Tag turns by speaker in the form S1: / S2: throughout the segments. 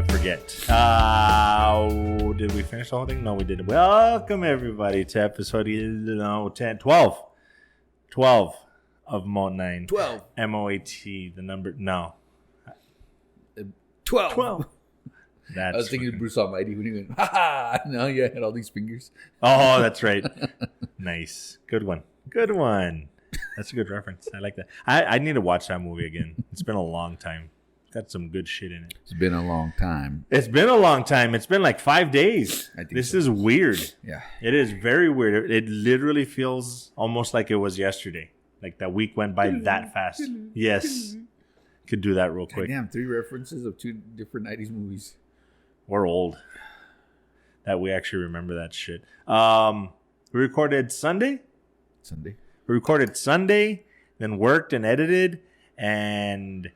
S1: I forget. Did we finish the whole thing? No, we didn't. Welcome, everybody, to episode 12 of Moat 9.
S2: 12.
S1: M-O-A-T, the number. No.
S2: 12.
S1: That's
S2: I was thinking of Bruce Almighty when he went, ha ha! Now you had all these fingers.
S1: Oh, that's right. Nice. Good one. That's a good reference. I like that. I need to watch that movie again. It's been a long time. Got some good shit in it.
S2: It's been a long time.
S1: It's been a long time. It's been like 5 days. This
S2: so.
S1: is weird.
S2: Yeah.
S1: It is very weird. It literally feels almost like it was yesterday. Like that week went by that fast. Yes. Could do that real quick.
S2: Damn, 3 references of 2 different 90s movies.
S1: We're old. That we actually remember that shit. We recorded Sunday. We recorded Sunday, then worked and edited, and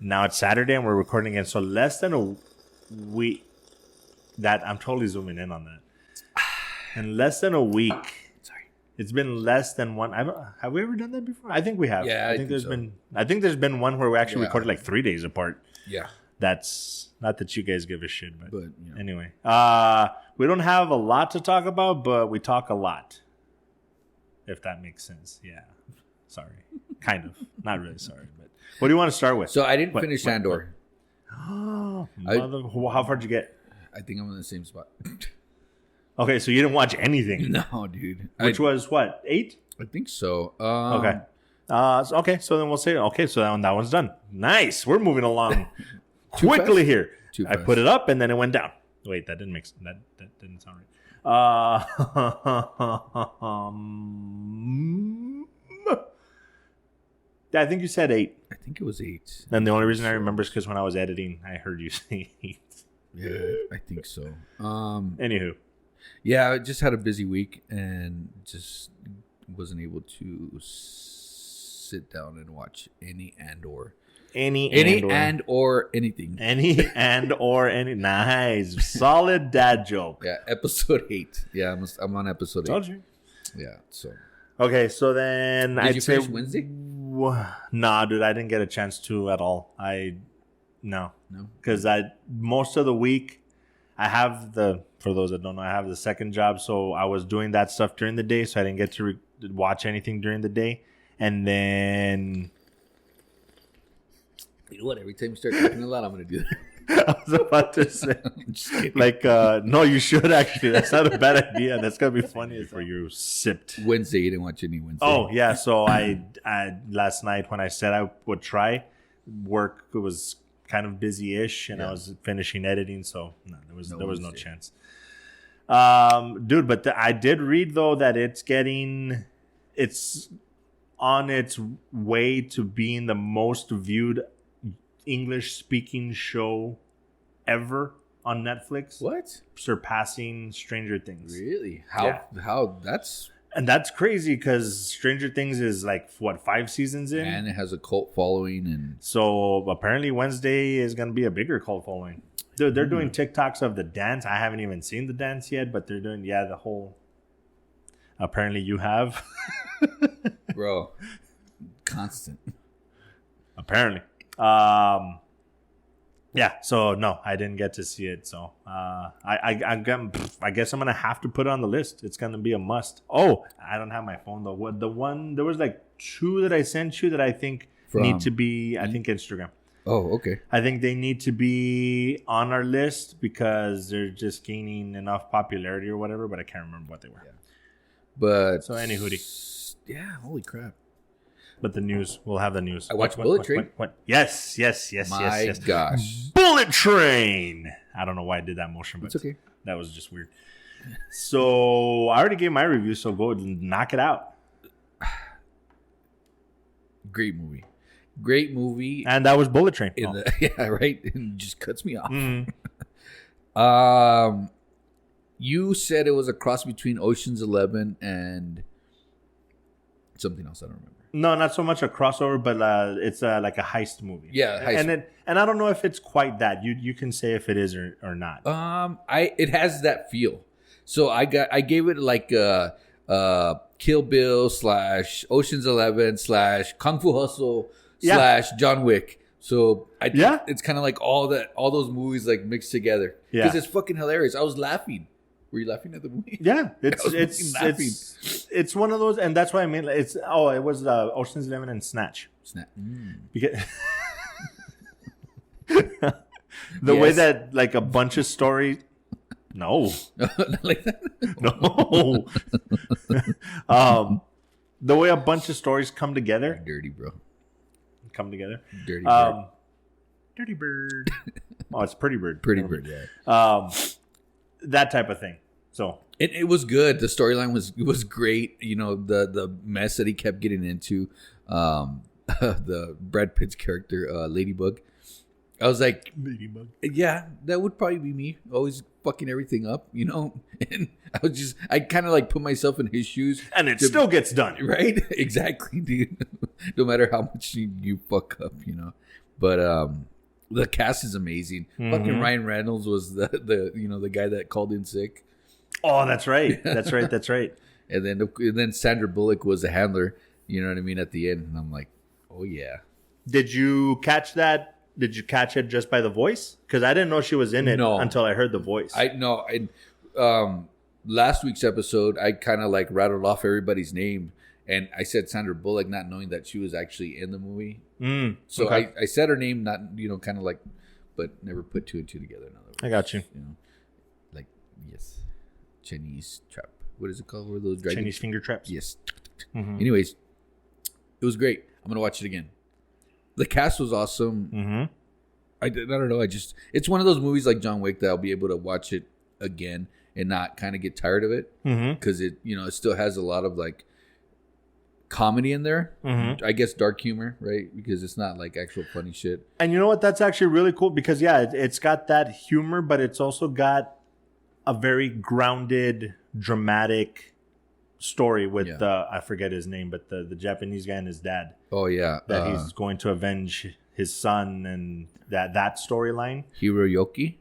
S1: now it's Saturday and we're recording again. So less than a week. That I'm totally zooming in on that. In less than a week.
S2: Sorry.
S1: It's been less than one. Have we ever done that before? I think we have.
S2: Yeah,
S1: I think there's been one where we actually recorded like 3 days apart.
S2: Yeah.
S1: That's not that you guys give a shit, but
S2: yeah.
S1: Anyway. We don't have a lot to talk about, but we talk a lot. If that makes sense. Yeah. Sorry. Kind of. Not really sorry, but what do you want to start with?
S2: So I didn't finish Andor.
S1: Oh, how far did you get?
S2: I think I'm in the same spot.
S1: Okay, so you didn't watch anything.
S2: No, dude.
S1: Which was what? 8?
S2: I think so.
S1: Okay. So then we'll say, so that one's done. Nice. We're moving along quickly here. I put it up and then it went down. Wait, that didn't sound right. I think you said 8.
S2: I think it was 8.
S1: And the only reason I remember is because when I was editing, I heard you say 8.
S2: Yeah, I think so.
S1: Anywho.
S2: Yeah, I just had a busy week and just wasn't able to sit down and watch any Andor. Any and or anything.
S1: Any and or any. Nice. Solid dad joke.
S2: Yeah, episode 8. Yeah, I'm on episode 8.
S1: Told you.
S2: Yeah, so.
S1: Okay, so then
S2: Did you finish Wednesday?
S1: Nah, dude, I didn't get a chance to at all. No. Because most of the week, I have for those that don't know, I have the second job. So I was doing that stuff during the day. So I didn't get to watch anything during the day. And then...
S2: You know what? Every time you start talking a lot, I'm going to do that.
S1: I was about to say, no, you should actually. That's not a bad idea. That's gonna be funny. Where you sipped
S2: Wednesday. You didn't watch any Wednesday.
S1: Oh yeah. So I last night when I said I would try, work was kind of busy-ish, and I was finishing editing, so no, there was no chance. Dude, but I did read though that it's on its way to being the most viewed English-speaking show ever on Netflix.
S2: What?
S1: Surpassing Stranger Things.
S2: Really? How that's...
S1: And that's crazy because Stranger Things is like, 5 seasons in?
S2: And it has a cult following. And
S1: so apparently Wednesday is going to be a bigger cult following. Dude, they're doing TikToks of the dance. I haven't even seen the dance yet, but they're doing, the whole... Apparently you have.
S2: Bro. Constant.
S1: Apparently. So no, I didn't get to see it. So I guess I'm gonna have to put it on the list. It's gonna be a must. Oh, I don't have my phone though. There was like 2 that I sent you that I think need to be. I think Instagram.
S2: Oh, okay.
S1: I think they need to be on our list because they're just gaining enough popularity or whatever. But I can't remember what they were.
S2: Yeah. But
S1: so any hoodie.
S2: Yeah. Holy crap.
S1: But the news, we'll have the news.
S2: I watched Bullet Train.
S1: Yes.
S2: My gosh.
S1: Bullet Train. I don't know why I did that motion, but
S2: it's okay.
S1: That was just weird. So I already gave my review, so go knock it out.
S2: Great movie.
S1: And that was Bullet Train.
S2: Yeah, right? It just cuts me off.
S1: Mm-hmm.
S2: You said it was a cross between Ocean's 11 and something else. I don't remember.
S1: No, not so much a crossover, but it's like a heist movie.
S2: Yeah,
S1: heist. And I don't know if it's quite that. You can say if it is or not.
S2: It has that feel. So I gave it like Kill Bill / Ocean's 11 / Kung Fu Hustle / John Wick. So I think it's kind of like all those movies like mixed together. Yeah, because it's fucking hilarious. I was laughing. Were you laughing at the movie?
S1: Yeah, it's one of those, and that's why I mean it was Ocean's 11 and Snatch. Because the way that like a bunch of stories. No, like that? No. The way a bunch of stories come together.
S2: Dirty, bro.
S1: Come together.
S2: Dirty bird.
S1: Dirty bird. Oh, it's Pretty Bird.
S2: Pretty Bird, yeah.
S1: That type of thing. So
S2: it was good. The storyline was great. You know, the mess that he kept getting into. The Brad Pitt's character, Ladybug. I was like, Ladybug. Yeah, that would probably be me. Always fucking everything up, you know? And I kind of like put myself in his shoes.
S1: And it still gets done.
S2: Right? Exactly, dude. No matter how much you fuck up, you know? But the cast is amazing. Mm-hmm. Fucking Ryan Reynolds was the guy that called in sick.
S1: Oh, that's right. That's right.
S2: And then Sandra Bullock was the handler, you know what I mean, at the end. And I'm like, oh, yeah.
S1: Did you catch that? Did you catch it just by the voice? Because I didn't know she was in it until I heard the voice.
S2: Last week's episode, I kind of like rattled off everybody's name, and I said Sandra Bullock, not knowing that she was actually in the movie. So okay. I said her name, not kind of like, but never put two and two together. In other words,
S1: I got you.
S2: You know, like yes, Chinese trap. What is it called? What are those dragons?
S1: Chinese finger traps.
S2: Yes. Mm-hmm. Anyways, it was great. I'm gonna watch it again. The cast was awesome.
S1: Mm-hmm.
S2: I don't know. It's one of those movies like John Wick that I'll be able to watch it again and not kind of get tired of it because it still has a lot of like comedy in there.
S1: Mm-hmm.
S2: I guess dark humor, right? Because it's not like actual funny shit.
S1: And you know what? That's actually really cool because it's got that humor, but it's also got a very grounded, dramatic story with I forget his name, but the Japanese guy and his dad.
S2: Oh yeah,
S1: that he's going to avenge his son and that storyline.
S2: Hiroyuki.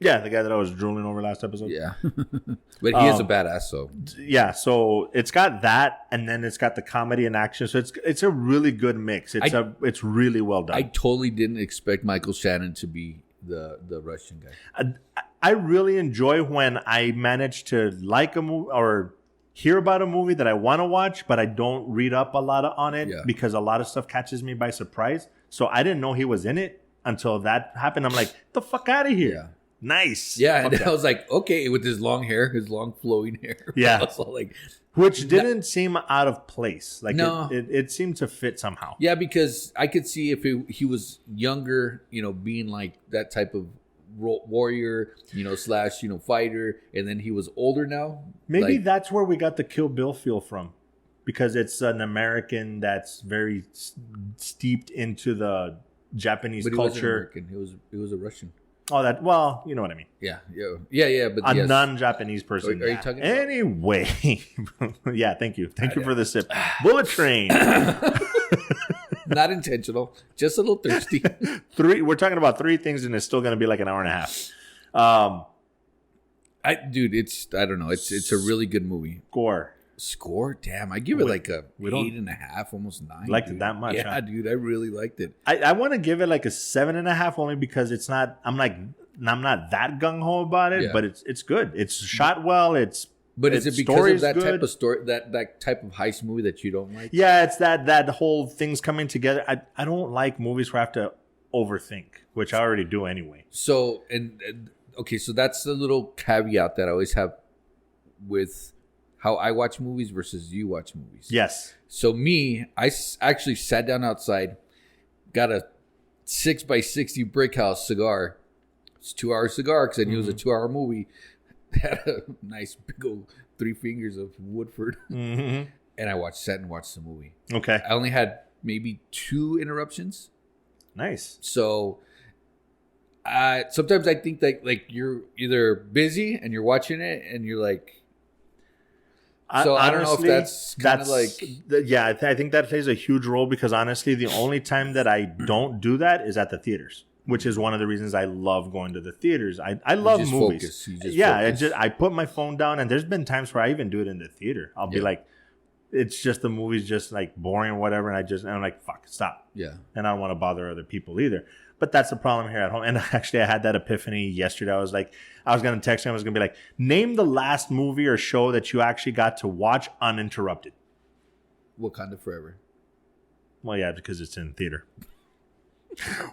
S1: Yeah, the guy that I was drooling over last episode.
S2: Yeah, but he is a badass. So
S1: yeah, so it's got that, and then it's got the comedy and action. So it's a really good mix. It's really well done.
S2: I totally didn't expect Michael Shannon to be the Russian guy.
S1: I really enjoy when I manage to like a movie or hear about a movie that I want to watch, but I don't read up a lot on it because a lot of stuff catches me by surprise. So I didn't know he was in it until that happened. I'm like, the fuck out of here. Yeah. Nice.
S2: Yeah. And I was like, okay, with his long hair, his long flowing hair.
S1: Yeah.
S2: I was all like,
S1: which didn't seem out of place. Like no. it seemed to fit somehow.
S2: Yeah, because I could see if he was younger, being like that type of warrior, slash, fighter, and then he was older now.
S1: Maybe that's where we got the Kill Bill feel from, because it's an American that's very steeped into the Japanese culture.
S2: He wasn't American. He was a Russian.
S1: Oh, you know what I mean.
S2: Yeah. But
S1: a non-Japanese person.
S2: Are you talking about?
S1: Anyway, yeah. Thank you for the sip. Bullet Train.
S2: Not intentional, just a little thirsty.
S1: We're talking about three things, and it's still going to be like an hour and a half.
S2: I don't know. It's a really good movie. Score? Damn, I give it like a 8.5, almost 9.
S1: Liked it that much?
S2: Yeah, huh? Dude, I really liked it.
S1: I want to give it like a 7.5, only because it's not. I'm not that gung ho about it, but it's good. It's shot well.
S2: But is it because of that type of story, that type of heist movie that you don't like?
S1: Yeah, it's that whole things coming together. I don't like movies where I have to overthink, which I already do anyway.
S2: So okay, so that's the little caveat that I always have with how I watch movies versus you watch movies.
S1: Yes.
S2: So I actually sat down outside, got a 6x60 brick house cigar. It's a 2-hour cigar because I knew it was a 2-hour movie. Had a nice big old 3 fingers of Woodford.
S1: Mm-hmm.
S2: And I sat and watched the movie.
S1: Okay.
S2: I only had maybe 2 interruptions.
S1: Nice.
S2: So sometimes I think that like you're either busy and you're watching it and you're like, so I don't know if that's kind of like...
S1: Yeah, I think that plays a huge role because honestly, the only time that I don't do that is at the theaters, which is one of the reasons I love going to the theaters. I love movies. I put my phone down, and there's been times where I even do it in the theater. I'll be like, it's just the movie's just like boring or whatever, and I'm like, fuck, stop.
S2: Yeah.
S1: And I don't want to bother other people either. But that's the problem here at home. And actually, I had that epiphany yesterday. I was going to text him. I was going to be like, name the last movie or show that you actually got to watch uninterrupted.
S2: Wakanda Forever.
S1: Well, yeah, because it's in theater.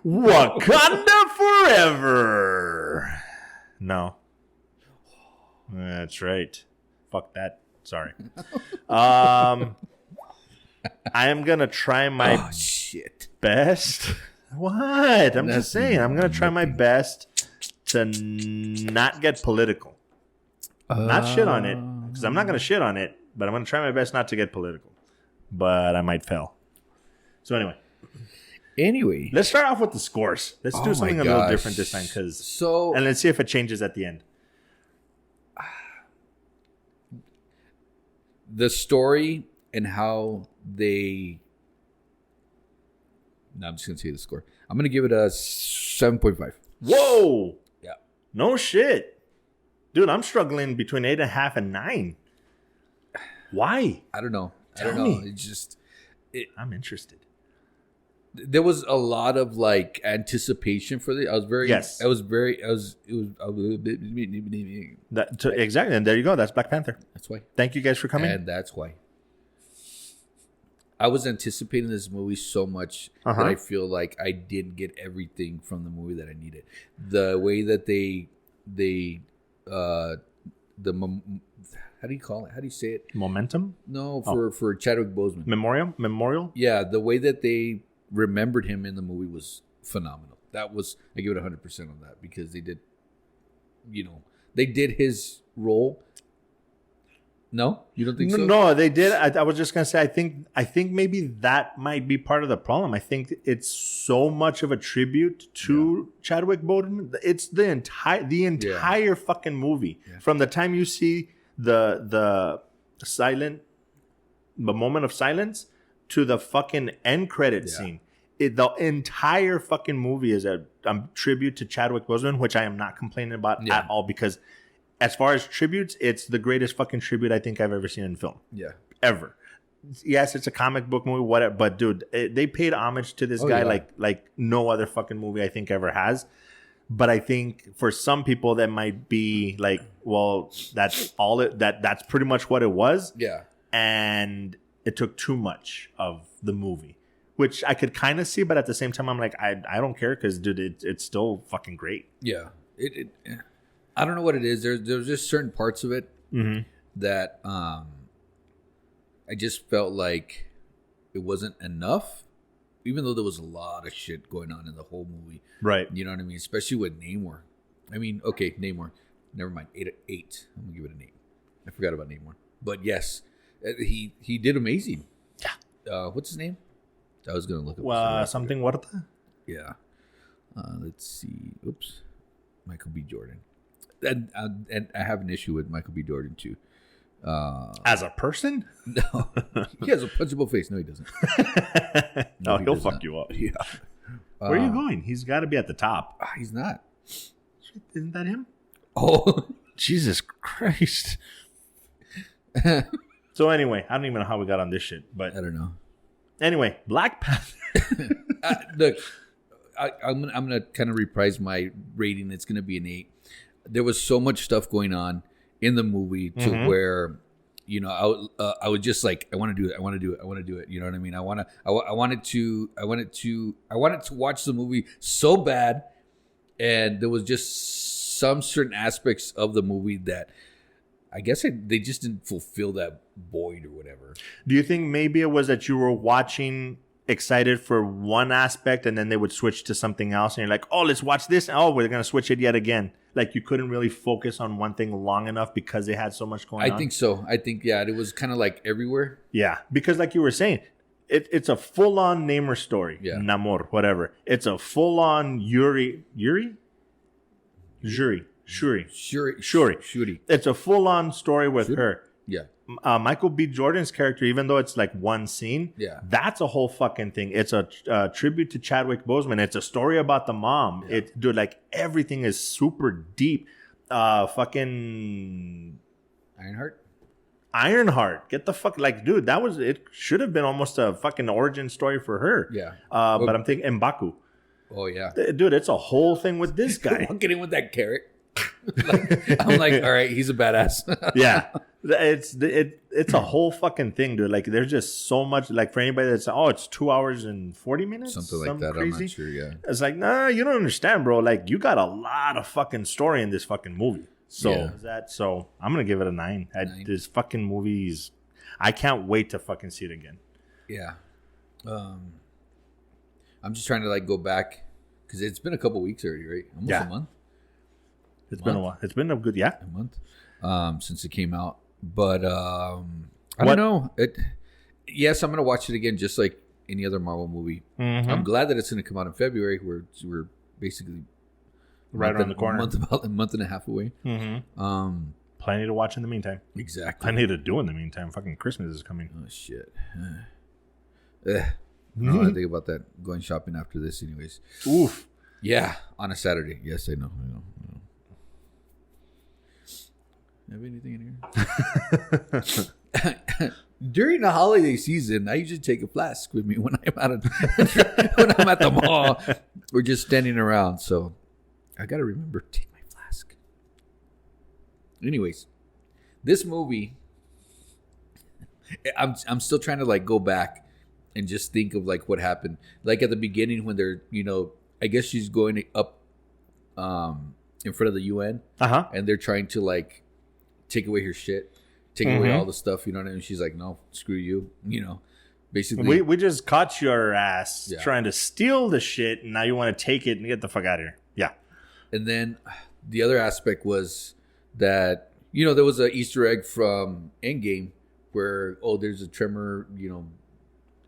S1: Wakanda Forever. No. That's right. Fuck that. Sorry. I am going to try my best. What? I'm just saying. I'm going to try my best to not get political. Not shit on it. Because I'm not going to shit on it. But I'm going to try my best not to get political. But I might fail. So anyway. Let's start off with the scores. Let's do something a little different this time. And let's see if it changes at the end.
S2: The story and how they... No, I'm just going to say the score. I'm going to give it a 7.5.
S1: Whoa!
S2: Yeah.
S1: No shit. Dude, I'm struggling between 8.5 and 9. Why?
S2: I don't know.
S1: Tell me.
S2: It's just...
S1: I'm interested.
S2: There was a lot of like anticipation for it.
S1: Exactly. And there you go. That's Black Panther.
S2: That's why.
S1: Thank you guys for coming.
S2: And that's why. I was anticipating this movie so much that I feel like I didn't get everything from the movie that I needed. The way that how do you call it? How do you say it?
S1: Momentum?
S2: No, for Chadwick Boseman.
S1: Memorial? Yeah,
S2: the way that they remembered him in the movie was phenomenal. I give it 100% on that because they did his role. No, you don't think so?
S1: No, they did. I was just gonna say. I think maybe that might be part of the problem. I think it's so much of a tribute to Chadwick Boseman. It's the entire fucking movie from the time you see the moment of silence to the fucking end credit scene. The entire fucking movie is a tribute to Chadwick Boseman, which I am not complaining about at all because. As far as tributes, it's the greatest fucking tribute I think I've ever seen in film. Yeah. Ever. Yes, it's a comic book movie, whatever. But, dude, they paid homage to this guy like no other fucking movie I think ever has. But I think for some people that might be like, well, that's all that's pretty much what it was. Yeah. And it took too much of the movie, which I could kind of see. But at the same time, I'm like, I don't care because, dude, it's still fucking great.
S2: Yeah. I don't know what it is. There's just certain parts of it that I just felt like it wasn't enough, even though there was a lot of shit going on in the whole movie. Right. You know what I mean? Especially with Namor. I mean, okay, Namor. Never mind. 8. I'm going to give it an 8. I forgot about Namor. But yes, he did amazing. Yeah. What's his name? I was going to look up.
S1: Something Huerta?
S2: Yeah. Let's see. Oops. Michael B. Jordan. And I have an issue with Michael B. Jordan too.
S1: As a person?
S2: No, he has a punchable face. No, he doesn't.
S1: No, he'll fuck you up. Yeah. Where are you going? He's got to be at the top.
S2: He's not.
S1: Isn't that him?
S2: Oh,
S1: Jesus Christ! So anyway, I don't even know how we got on this shit, but
S2: I don't know.
S1: Anyway, Black Panther.
S2: Look, I'm gonna kind of reprise my rating. It's gonna be an 8. There was so much stuff going on in the movie to where, I was just like, I want to do it. I want to do it. I want to do it. You know what I mean? I wanted to watch the movie so bad. And there was just some certain aspects of the movie that I guess they just didn't fulfill that void or whatever.
S1: Do you think maybe it was that you were watching excited for one aspect and then they would switch to something else and you're like, oh, let's watch this. Oh, we're going to switch it yet again. Like you couldn't really focus on one thing long enough because they had so much going on.
S2: I think so. I think, it was kind of like everywhere.
S1: Yeah. Because like you were saying, it's a full-on Namor story. Yeah. Namor, whatever. It's a full-on Shuri. It's a full-on story with her. Yeah. Michael B. Jordan's character, even though it's like one scene, that's a whole fucking thing. It's a tribute to Chadwick Boseman. It's a story about the mom. Yeah. Dude, like everything is super deep. Fucking
S2: Ironheart.
S1: Ironheart. Get the fuck, like, dude, it should have been almost a fucking origin story for her.
S2: Yeah.
S1: But I'm thinking M'Baku.
S2: Oh yeah,
S1: dude, it's a whole thing with this guy.
S2: Walking in with that carrot. I'm like, all right, he's a badass.
S1: Yeah, it's a whole fucking thing, dude. Like, there's just so much. Like, for anybody that's it's 2 hours and 40 minutes,
S2: something like that. Crazy. I'm not sure. Yeah,
S1: it's like, nah, you don't understand, bro. Like, you got a lot of fucking story in this fucking movie. So so I'm gonna give it a 9. This fucking movie I can't wait to fucking see it again.
S2: Yeah. I'm just trying to like go back because it's been a couple weeks already, right? Almost a month.
S1: It's been a while. It's been a good
S2: a month since it came out. But I don't know. Yes, I'm gonna watch it again, just like any other Marvel movie. Mm-hmm. I'm glad that it's gonna come out in February. We're basically
S1: right around the corner,
S2: about a month and a half away.
S1: Mm-hmm. Plenty to watch in the meantime.
S2: Exactly.
S1: Plenty to do in the meantime. Fucking Christmas is coming.
S2: Oh shit. No, I think about that going shopping after this, anyways.
S1: Oof.
S2: Yeah, on a Saturday. Yes, I know. Have anything in here? During the holiday season, I usually take a flask with me when I'm when I'm at the mall. We're just standing around, so I gotta remember to take my flask. Anyways, this movie, I'm still trying to like go back and just think of like what happened. Like at the beginning when they're, I guess she's going up in front of the UN. And they're trying to like take away her shit, take away all the stuff, you know what I mean? She's like, no, screw you, basically.
S1: We just caught your ass trying to steal the shit, and now you want to take it and get the fuck out of here. Yeah.
S2: And then the other aspect was that, there was an Easter egg from Endgame where, there's a tremor,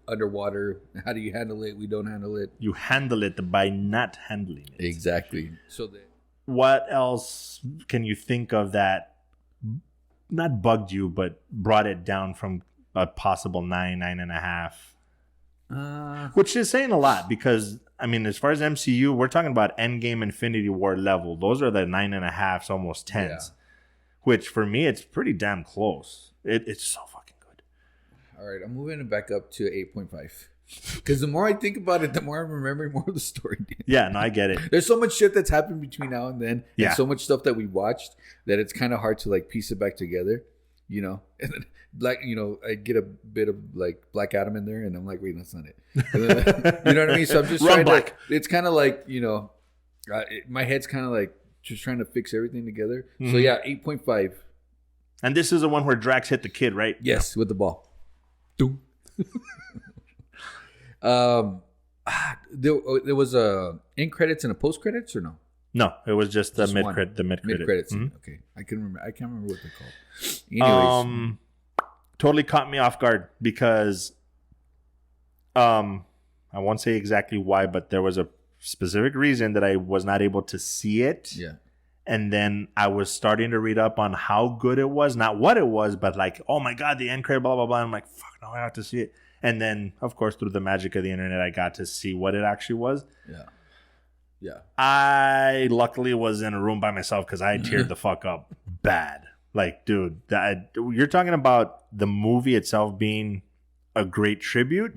S2: underwater. How do you handle it? We don't handle it.
S1: You handle it by not handling it.
S2: Exactly. So
S1: what else can you think of that not bugged you, but brought it down from a possible 9.5? Which is saying a lot because, I mean, as far as MCU, we're talking about Endgame, Infinity War level. Those are the 9.5s, almost 10s. Which for me, it's pretty damn close. It's so fucking good.
S2: All right, I'm moving it back up to 8.5. Because the more I think about it, the more I'm remembering more of the story.
S1: Yeah, no, I get it.
S2: There's so much shit that's happened between now and then. Yeah. And so much stuff that we watched that it's kind of hard to like piece it back together, And then, like, I get a bit of like Black Adam in there and I'm like, wait, that's not it. You know what I mean? So I'm just trying to, it's kind of like, my head's kind of like just trying to fix everything together. Mm-hmm. So yeah, 8.5.
S1: And this is the one where Drax hit the kid, right?
S2: Yes, with the ball. Doom. There was a end credits and a post credits or no?
S1: No, it was just the mid credits.
S2: Mm-hmm. Okay, I can't remember what they're called. Anyways,
S1: totally caught me off guard because, I won't say exactly why, but there was a specific reason that I was not able to see it.
S2: Yeah.
S1: And then I was starting to read up on how good it was, not what it was, but like, oh my god, the end credit, blah blah blah. I'm like, fuck, no, I have to see it. And then, of course, through the magic of the internet, I got to see what it actually was.
S2: Yeah. Yeah.
S1: I luckily was in a room by myself because I teared the fuck up bad. Like, dude, you're talking about the movie itself being a great tribute.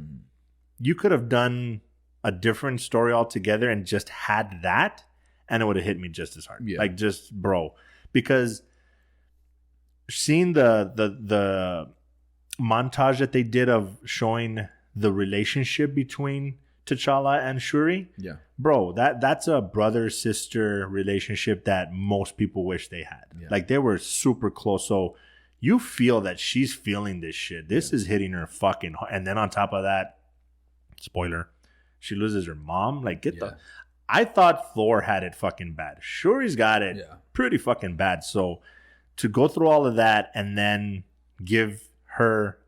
S1: You could have done a different story altogether and just had that, and it would have hit me just as hard. Yeah. Like, just, bro. Because seeing the montage that they did of showing the relationship between T'Challa and Shuri, bro, that's a brother-sister relationship that most people wish they had. Like, they were super close. So you feel that she's feeling this shit. This is hitting her fucking hard. And then on top of that, spoiler, she loses her mom. Like, I thought Thor had it fucking bad. Shuri's got it pretty fucking bad. So to go through all of that and then give her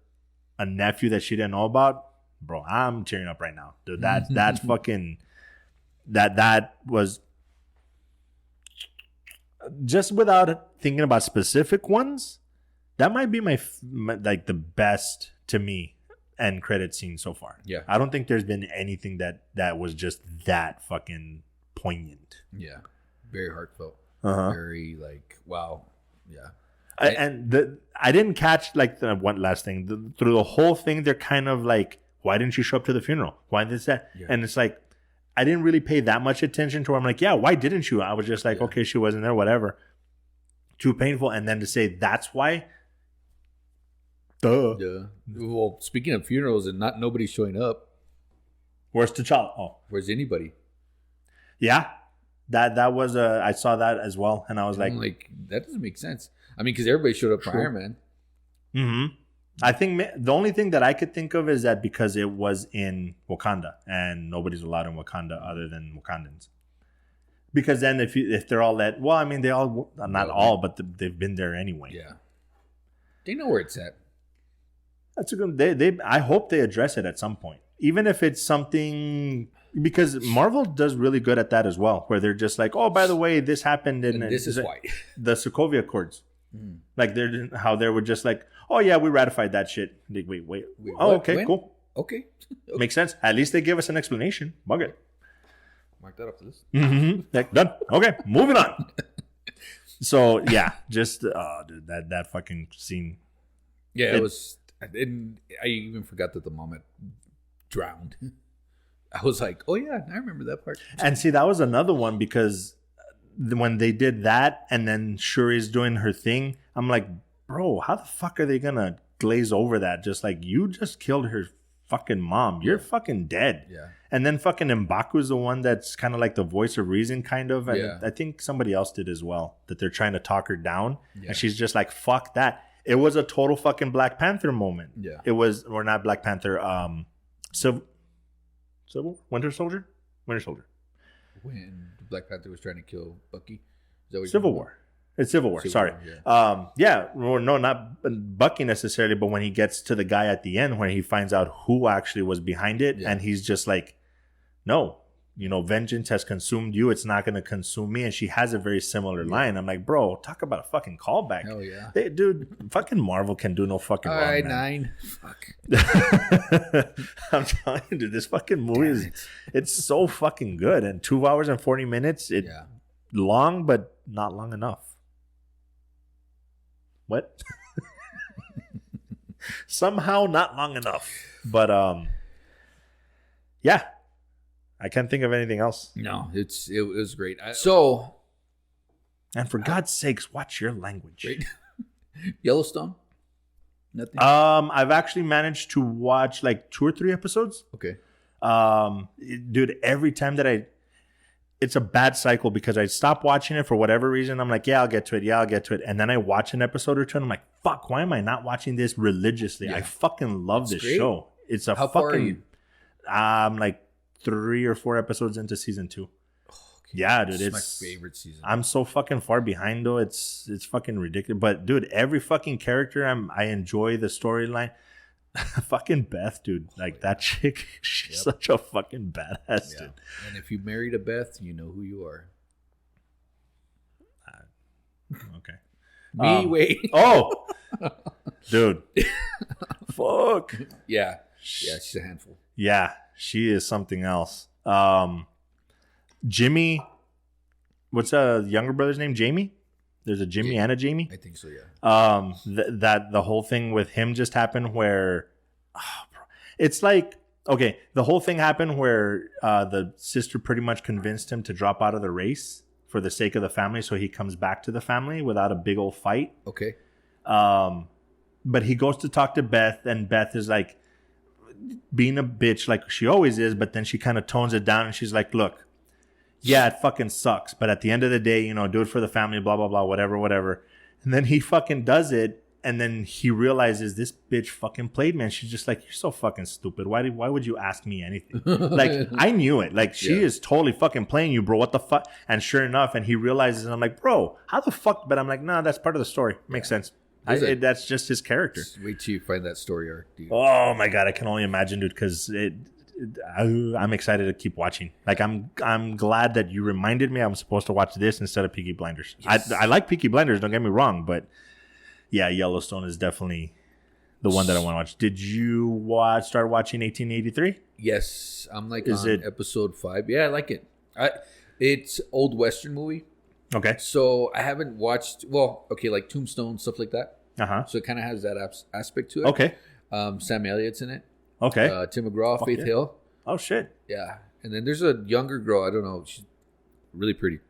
S1: a nephew that she didn't know about, bro, I'm tearing up right now, dude. That's fucking that was just without thinking about specific ones. That might be my like the best to me end credit scene so far.
S2: Yeah,
S1: I don't think there's been anything that was just that fucking poignant.
S2: Yeah, very heartfelt. Very like wow. Yeah.
S1: I didn't catch like the one last thing through the whole thing. They're kind of like, why didn't you show up to the funeral? Why did that? Yeah. And it's like, I didn't really pay that much attention to her. I'm like, yeah, why didn't you? I was just like, okay, she wasn't there, whatever. Too painful. And then to say that's why. Duh.
S2: Yeah. Well, speaking of funerals and nobody showing up.
S1: Where's T'Challa? Oh,
S2: where's anybody?
S1: Yeah. That was I saw that as well, and I was like,
S2: that doesn't make sense. I mean, because everybody showed up for Iron Man.
S1: Mm-hmm. I think the only thing that I could think of is that because it was in Wakanda, and nobody's allowed in Wakanda other than Wakandans. Because then if they're all they all not all, but they've been there anyway.
S2: Yeah, they know where it's at.
S1: That's a good. I hope they address it at some point, even if it's something. Because Marvel does really good at that as well, where they're just like, oh, by the way, this happened, and
S2: this is why
S1: the Sokovia Accords, like they were just like, oh yeah, we ratified that shit. Like, wait. Oh, okay, when? Cool,
S2: okay,
S1: makes sense. At least they give us an explanation. Bug it.
S2: Mark that off the list.
S1: Mm-hmm. Like, done. Okay, moving on. So yeah, just dude, that fucking scene.
S2: Yeah, it was. I even forgot that the mom had drowned. I was like, oh, yeah, I remember that part.
S1: And see, that was another one because when they did that and then Shuri's doing her thing, I'm like, bro, how the fuck are they going to glaze over that? Just like, you just killed her fucking mom. You're fucking dead.
S2: Yeah.
S1: And then fucking M'Baku's the one that's kind of like the voice of reason, kind of. And I think somebody else did as well, that they're trying to talk her down. Yeah. And she's just like, fuck that. It was a total fucking Black Panther moment.
S2: Yeah.
S1: It was, or not Black Panther, Winter Soldier?
S2: When Black Panther was trying to kill Bucky? Is that what
S1: Civil War. It's Civil War, sorry. War, no, not Bucky necessarily, but when he gets to the guy at the end, when he finds out who actually was behind it, and he's just like, no, vengeance has consumed you. It's not going to consume me. And she has a very similar line. I'm like, bro, talk about a fucking callback.
S2: Hell yeah.
S1: Dude, fucking Marvel can do no fucking wrong,
S2: man. 9. Fuck.
S1: I'm telling you, dude, this fucking movie it's so fucking good. And 2 hours and 40 minutes. Long, but not long enough. What? Somehow not long enough. But, yeah. I can't think of anything else.
S2: No, it was great. And
S1: for God's sakes, watch your language.
S2: Right? Yellowstone? Nothing?
S1: I've actually managed to watch like 2 or 3 episodes.
S2: Okay.
S1: Dude, every time that it's a bad cycle because I stop watching it for whatever reason. I'm like, I'll get to it. And then I watch an episode or two and I'm like, fuck, why am I not watching this religiously? Yeah. I fucking love this show. It's a
S2: How far are you?
S1: I'm like 3 or 4 episodes into season 2. Okay. Yeah, dude, it's
S2: my favorite season.
S1: I'm so fucking far behind though. It's fucking ridiculous. But dude, every fucking character I enjoy the storyline. Fucking Beth, dude. Like that chick, she's such a fucking badass, dude.
S2: And if you married a Beth, you know who you are.
S1: Okay.
S2: Wait.
S1: Oh, dude. Fuck.
S2: Yeah, she's a handful.
S1: Yeah, she is something else. Jimmy, what's a younger brother's name? Jamie? There's a Jimmy and a Jamie?
S2: I think so, yeah.
S1: That the whole thing with him just happened where it's like, okay, the whole thing happened where the sister pretty much convinced him to drop out of the race for the sake of the family, so he comes back to the family without a big old fight.
S2: Okay.
S1: But he goes to talk to Beth, and Beth is like being a bitch like she always is, but then she kind of tones it down and she's like, look, yeah, it fucking sucks, but at the end of the day, do it for the family, blah, blah, blah, whatever. And then he fucking does it, and then he realizes this bitch fucking played me, and she's just like, you're so fucking stupid. Why would you ask me anything? Like, I knew it. Like, she is totally fucking playing you, bro. What the fuck? And sure enough, and he realizes, and I'm like, bro, how the fuck? But I'm like, nah, that's part of the story. Makes sense. That's just his character.
S2: Wait till you find that story arc, dude.
S1: Oh my God, I can only imagine, dude, because I'm excited to keep watching. Like, I'm glad that you reminded me I'm supposed to watch this instead of Peaky Blinders. Yes. I like Peaky Blinders, don't get me wrong, but yeah, Yellowstone is definitely the one that I want to watch. Did you start watching 1883?
S2: Yes, I'm like on episode 5. Yeah, I like it. It's old Western movie.
S1: Okay.
S2: So I haven't watched. Well, okay, like Tombstone, stuff like that. So it kind of has that aspect to it.
S1: Okay.
S2: Sam Elliott's in it.
S1: Okay.
S2: Tim McGraw, Faith Hill.
S1: Oh shit.
S2: Yeah, and then there's a younger girl. I don't know. She's really pretty,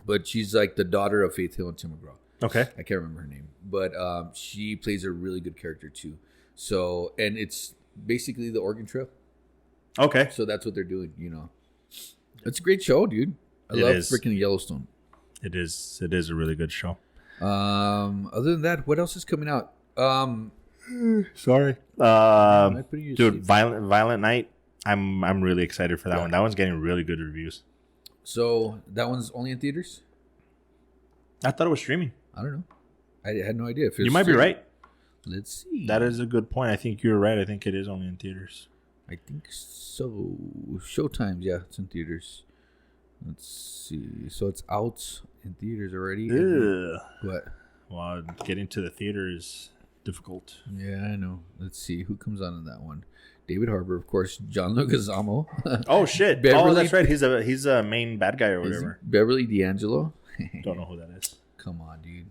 S2: but she's like the daughter of Faith Hill and Tim McGraw.
S1: Okay.
S2: I can't remember her name, but she plays a really good character too. So, and it's basically the Oregon Trail.
S1: Okay.
S2: So that's what they're doing. It's a great show, dude. I love freaking Yellowstone.
S1: It is. It is a really good show.
S2: Other than that, what else is coming out?
S1: Sorry. Dude, Violent Night. I'm really excited for that one. That one's getting really good reviews.
S2: So that one's only in theaters?
S1: I thought it was streaming.
S2: I don't know. I had no idea. If
S1: you might be right.
S2: Let's see.
S1: That is a good point. I think you're right. I think it is only in theaters.
S2: I think so. Showtimes, yeah, it's in theaters. Let's see. So it's out in theaters already. What?
S1: Well, getting to the theater is difficult.
S2: Yeah, I know. Let's see who comes on in that one. David Harbour, of course. John Leguizamo.
S1: Oh shit! Oh, that's right. He's a main bad guy or whatever.
S2: Beverly D'Angelo.
S1: Don't know who that is.
S2: Come on, dude.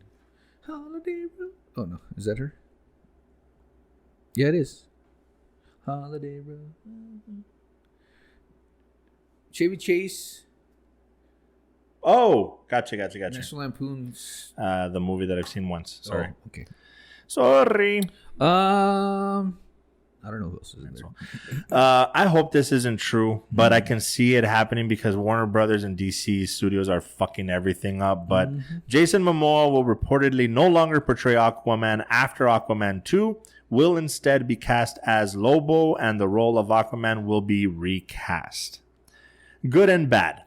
S2: Holiday Room. Oh no, is that her? Yeah, it is. Holiday Room. Chevy Chase.
S1: Oh, gotcha.
S2: National Lampoon's.
S1: The movie that I've seen once. Sorry.
S2: Oh, okay.
S1: Sorry.
S2: I don't know who else is in there.
S1: I hope this isn't true, but I can see it happening because Warner Brothers and DC Studios are fucking everything up. But Jason Momoa will reportedly no longer portray Aquaman after Aquaman 2, will instead be cast as Lobo, and the role of Aquaman will be recast. Good and bad.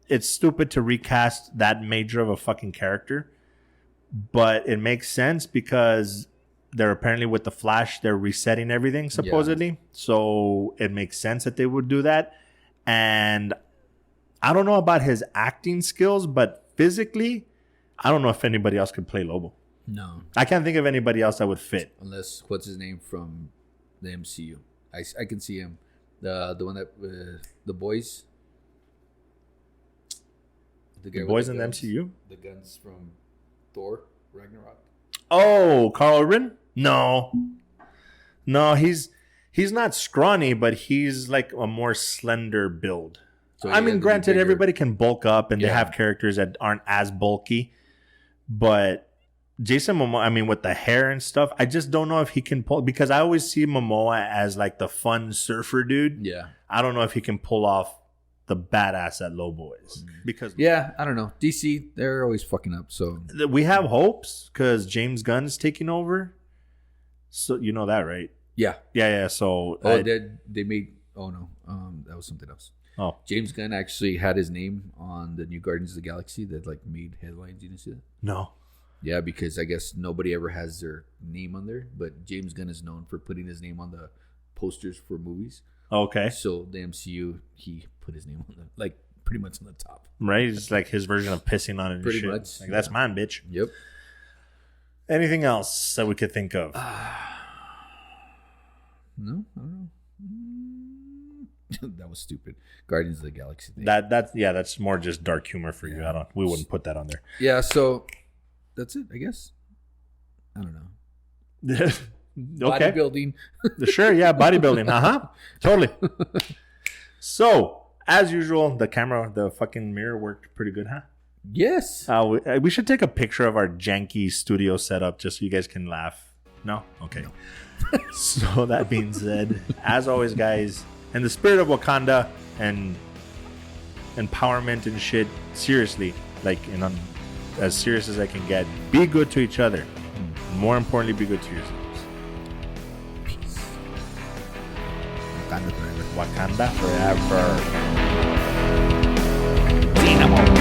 S1: It's stupid to recast that major of a fucking character, but it makes sense because they're apparently with the Flash, they're resetting everything supposedly. Yeah. So it makes sense that they would do that. And I don't know about his acting skills, but physically, I don't know if anybody else could play Lobo.
S2: No.
S1: I can't think of anybody else that would fit.
S2: Unless, what's his name from the MCU? I can see him. The one that, the boys.
S1: The boys in the MCU?
S2: The guns from Thor, Ragnarok.
S1: Oh, Carl Urban? No, he's not scrawny, but he's like a more slender build. So I mean, granted, everybody can bulk up, and they have characters that aren't as bulky. But Jason Momoa, I mean, with the hair and stuff, I just don't know if he can pull, because I always see Momoa as like the fun surfer dude.
S2: Yeah,
S1: I don't know if he can pull off the badass that Lobo is, because
S2: I don't know. DC, they're always fucking up. So
S1: we have hopes because James Gunn's taking over. So you know that, right? Yeah. So
S2: they made. Oh no, that was something else.
S1: Oh,
S2: James Gunn actually had his name on the new Guardians of the Galaxy that like made headlines. You didn't see that?
S1: No.
S2: Yeah, because I guess nobody ever has their name on there, but James Gunn is known for putting his name on the posters for movies.
S1: Okay.
S2: So the MCU, he put his name on the, like, pretty much on the top.
S1: Right? It's like his version of pissing on it.
S2: Pretty
S1: shit.
S2: much.
S1: Like, that's mine, bitch.
S2: Yep.
S1: Anything else that we could think of?
S2: No, I don't know. That was stupid. Guardians of the Galaxy thing.
S1: That's more just dark humor for you. We wouldn't put that on there.
S2: Yeah, so that's it, I guess. I don't know.
S1: Okay.
S2: Bodybuilding.
S1: Sure, yeah, bodybuilding. Totally. So, as usual, the fucking mirror worked pretty good, huh?
S2: Yes.
S1: We should take a picture of our janky studio setup just so you guys can laugh. No? Okay. No. So, that being said, as always, guys, in the spirit of Wakanda and empowerment and shit, seriously, like, as serious as I can get, be good to each other. More importantly, be good to yourselves.
S2: Peace.
S1: Wakanda Forever. Wakanda Forever.
S2: Dynamo.